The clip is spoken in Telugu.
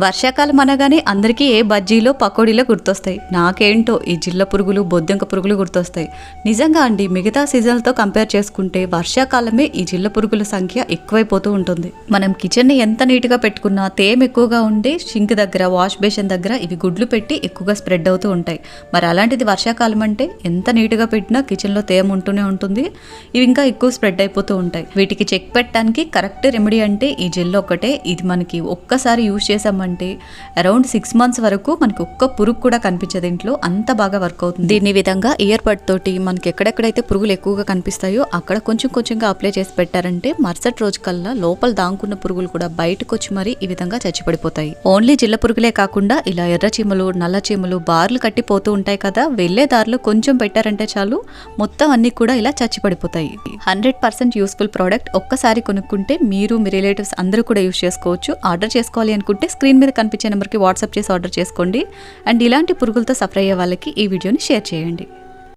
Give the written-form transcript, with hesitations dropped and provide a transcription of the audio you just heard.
వర్షాకాలం అనగానే అందరికీ ఏ బజ్జీలో పకోడీలో గుర్తొస్తాయి. నాకేంటో ఈ జిల్ల పురుగులు బొద్దింక పురుగులు గుర్తొస్తాయి. నిజంగా అండి, మిగతా సీజన్లతో కంపేర్ చేసుకుంటే వర్షాకాలమే ఈ జిల్ల పురుగుల సంఖ్య ఎక్కువైపోతూ ఉంటుంది. మనం కిచెన్ని ఎంత నీట్గా పెట్టుకున్నా తేమ ఎక్కువగా ఉండి షింక్ దగ్గర, వాష్ బేసిన్ దగ్గర ఇవి గుడ్లు పెట్టి ఎక్కువగా స్ప్రెడ్ అవుతూ ఉంటాయి. మరి అలాంటిది వర్షాకాలం అంటే ఎంత నీట్గా పెట్టినా కిచెన్లో తేమ ఉంటూనే ఉంటుంది. ఇవి ఇంకా ఎక్కువ స్ప్రెడ్ అయిపోతూ ఉంటాయి. వీటికి చెక్ పెట్టడానికి కరెక్ట్ రెమెడీ అంటే ఈ జెల్ ఒక్కటే. ఇది మనకి ఒక్కసారి యూజ్ చేసామంటే అరౌండ్ 6 months వరకు మనకి ఒక్క పురుగు కూడా కనిపించదు ఇంట్లో, అంత బాగా వర్క్ అవుతుంది. దీని విధంగా ఇయర్ బడ్ తోటి మనకి ఎక్కడెక్కడైతే పురుగులు ఎక్కువగా కనిపిస్తాయో అక్కడ కొంచెం కొంచెంగా అప్లై చేసి పెట్టారంటే మరుసటి రోజు కల్లా లోపల దాంకున్న పురుగులు కూడా బయటకు వచ్చి మరి ఈ విధంగా చచ్చిపడిపోతాయి. ఓన్లీ జిల్ల పురుగులే కాకుండా ఇలా ఎర్ర చీమలు, నల్ల చీమలు బార్లు కట్టిపోతూ ఉంటాయి కదా, వెళ్లే దారిలో కొంచెం పెట్టారంటే చాలు మొత్తం అన్ని కూడా ఇలా చచ్చిపడిపోతాయి. 100% యూస్ఫుల్ ప్రోడక్ట్. ఒక్కసారి కొనుక్కుంటే మీరు, మీ రిలేటివ్స్ అందరూ కూడా యూజ్ చేసుకోవచ్చు. ఆర్డర్ చేసుకోవాలి అనుకుంటే స్క్రీన్ మీద కనిపించే నెంబర్కి వాట్సాప్ చేసి ఆర్డర్ చేసుకోండి. అండ్ ఇలాంటి పురుగులతో సఫర్ అయ్యే వాళ్ళకి ఈ వీడియోని షేర్ చేయండి.